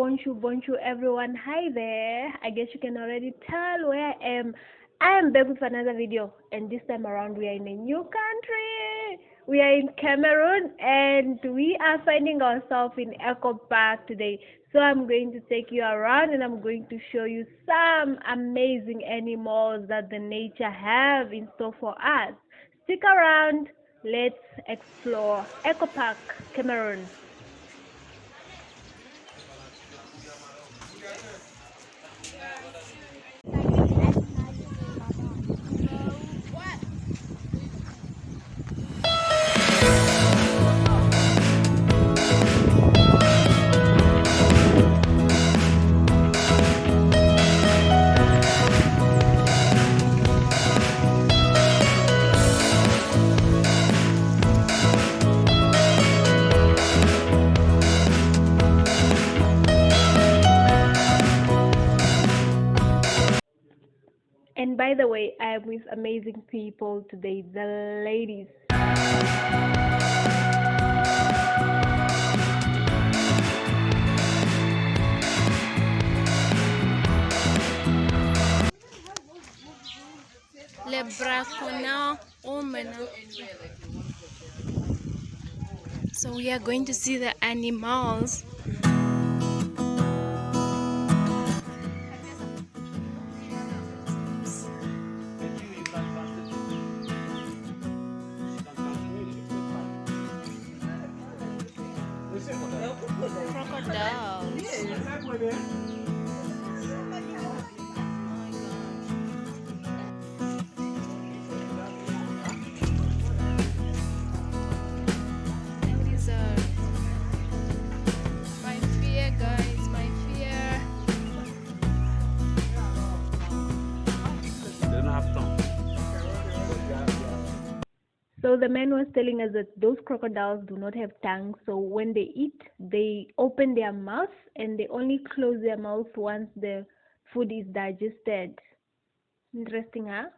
bonjour, bonjour everyone. Hi there. I guess you can already tell where I am. I am back with another video, and this time around we are in a new country. We are in Cameroon, and we are finding ourselves in Eco Park today. So I'm going to take you around, and I'm going to show you some amazing animals that the nature have in store for us. Stick around. Let's explore Eco Park, Cameroon. And by the way, I am with amazing people today, the ladies. Les braconnants, oh maintenant. So we are going to see the animals. Crocodiles. So the man was telling us that those crocodiles do not have tongues, so when they eat, they open their mouth and they only close their mouth once the food is digested. Interesting, huh?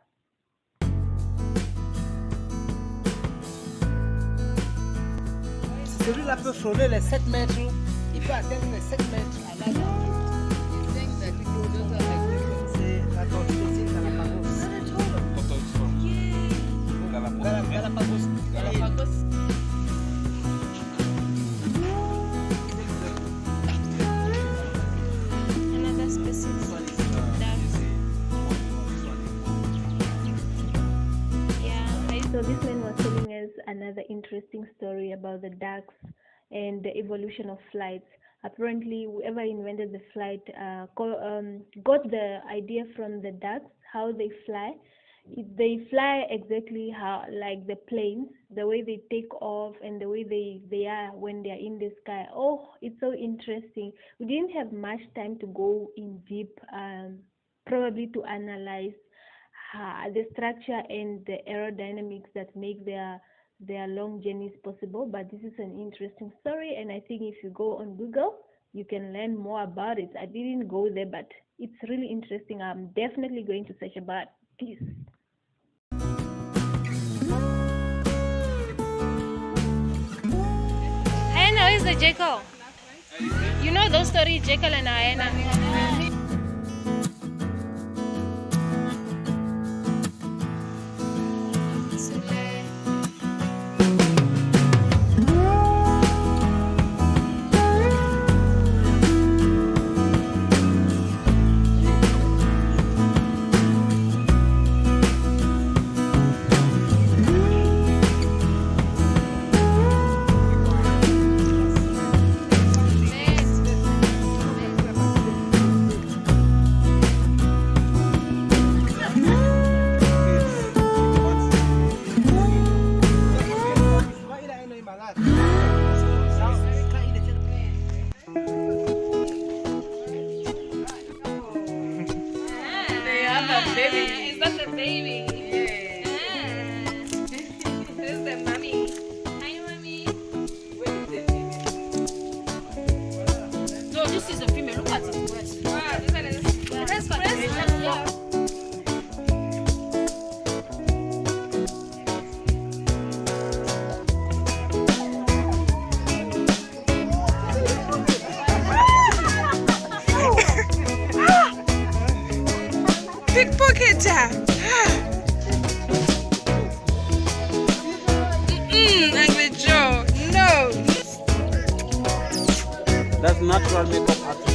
Celui-là peut frôler les 7 mètres, il peut atteindre les 7 mètres à l'âge adulte. C'est la tortue Galapagos. Galapagos. Another species. So this man was telling us another interesting story about the ducks and the evolution of flights. Apparently, whoever invented the flight got the idea from the ducks, how they fly. They fly exactly how, like the planes, the way they take off and the way they are when they are in the sky. Oh, it's so interesting. We didn't have much time to go in deep, probably to analyze the structure and the aerodynamics that make their long journeys possible, but this is an interesting story, and I think if you go on Google you can learn more about it. I didn't go there, but it's really interesting. I'm definitely going to search about this. Hyena is the jackal. You know those stories, jackal and hyena. Is that the baby? Yeah. This is the mommy. Hi, mommy. No, this is a female. Look at his breast. Wow, this one is the breast. Yeah. Angry Joe, no. That's natural makeup artist.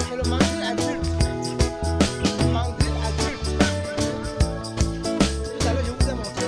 C'est le mandil adulte. Mandil adulte. Tout à l'heure, je vous ai montré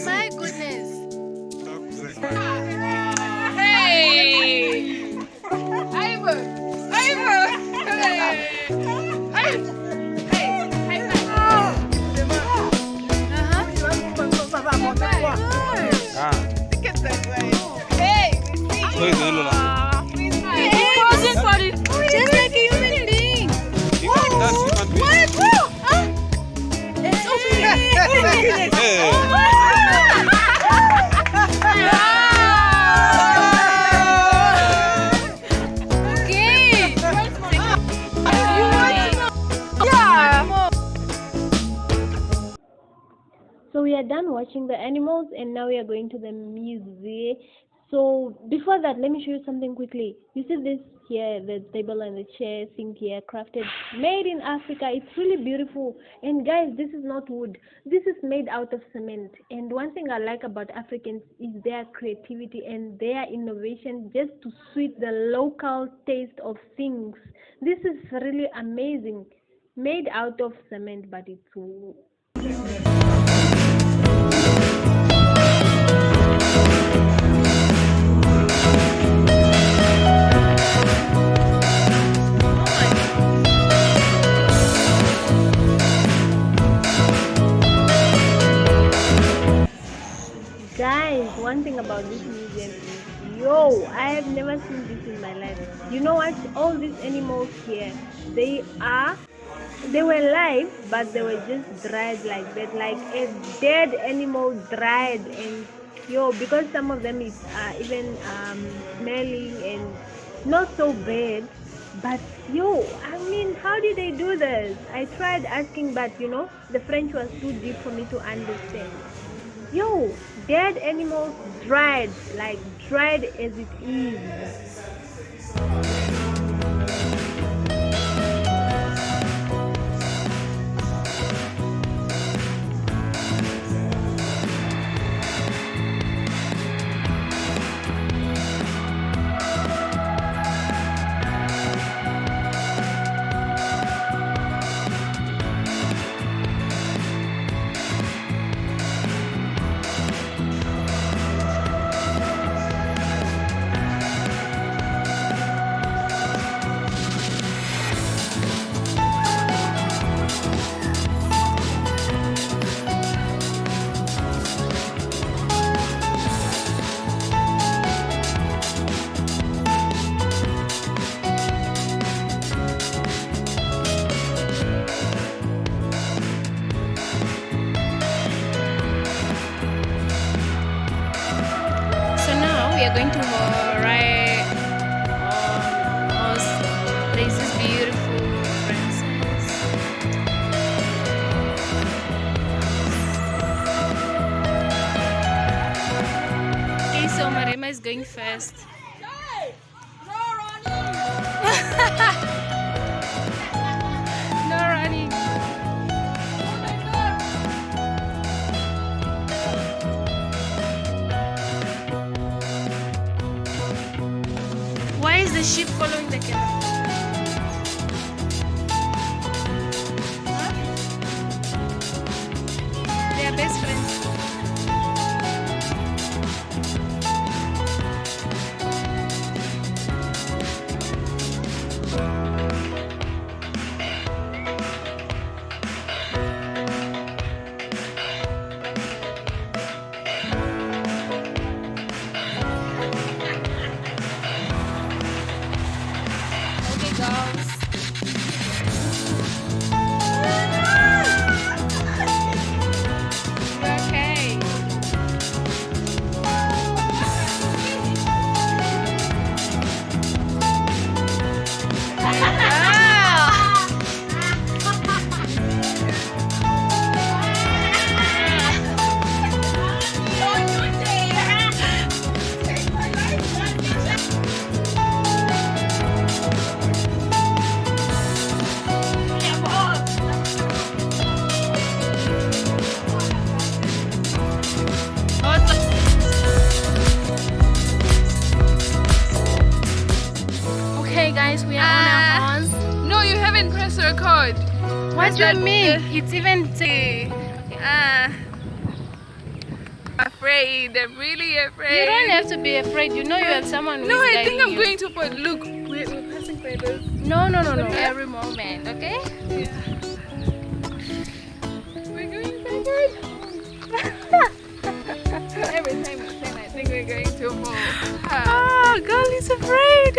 My goodness. Hey! Ivo! Ivo! Hey! Hey! Hey! Ah. Look at that guy. Hey! Soy de Lola. Posing for it. Just like a human being. That's human being. It's open. Hey. Okay. So we are done watching the animals and now we are going to the museum. So before that, let me show you something quickly. You see this here, the table and the chair, sink here, crafted, made in Africa. It's really beautiful. And guys, this is not wood. This is made out of cement. And one thing I like about Africans is their creativity and their innovation just to suit the local taste of things. This is really amazing. Made out of cement, but it's wood. Guys, one thing about this museum is, I have never seen this in my life. You know what? All these animals here, they were live, but they were just dried like that, like a dead animal dried. And because some of them is even smelling and not so bad. But I mean, how did they do this? I tried asking, but the French was too deep for me to understand. Dead animals dried, like dried as it is. We are going to ride horse. There's this beautiful princess. Okay, so Marema is going first. No running. a sheep following the camel. They are best friends. Okay, girls. Okay. Okay, guys, we are on our horns. No, you haven't pressed record. What do you mean? It's even Afraid. I'm really afraid. you don't have to be afraid. You know you have someone who No, is I think guiding I'm you. going to put. Look, we're passing by this. No. Every moment, okay? We're going backward. Every time we stand, I think we're going to fall. Oh, girl is afraid.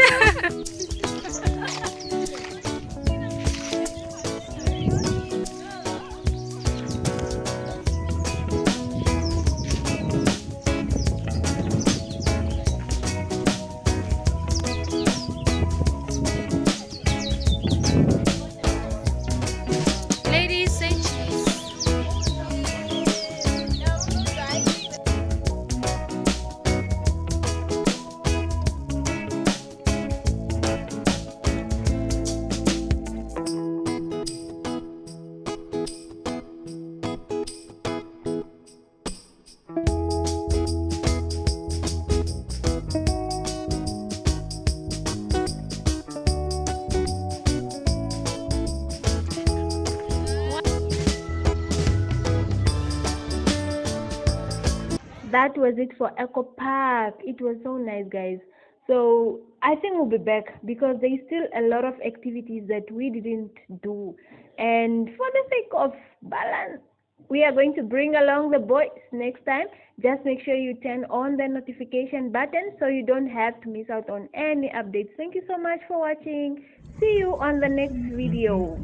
Ladies, say cheese. That was it for Echo Park. It was so nice, guys. So I think we'll be back because there's still a lot of activities that we didn't do. And for the sake of balance, we are going to bring along the boys next time. Just make sure you turn on the notification button so you don't have to miss out on any updates. Thank you so much for watching. See you on the next video.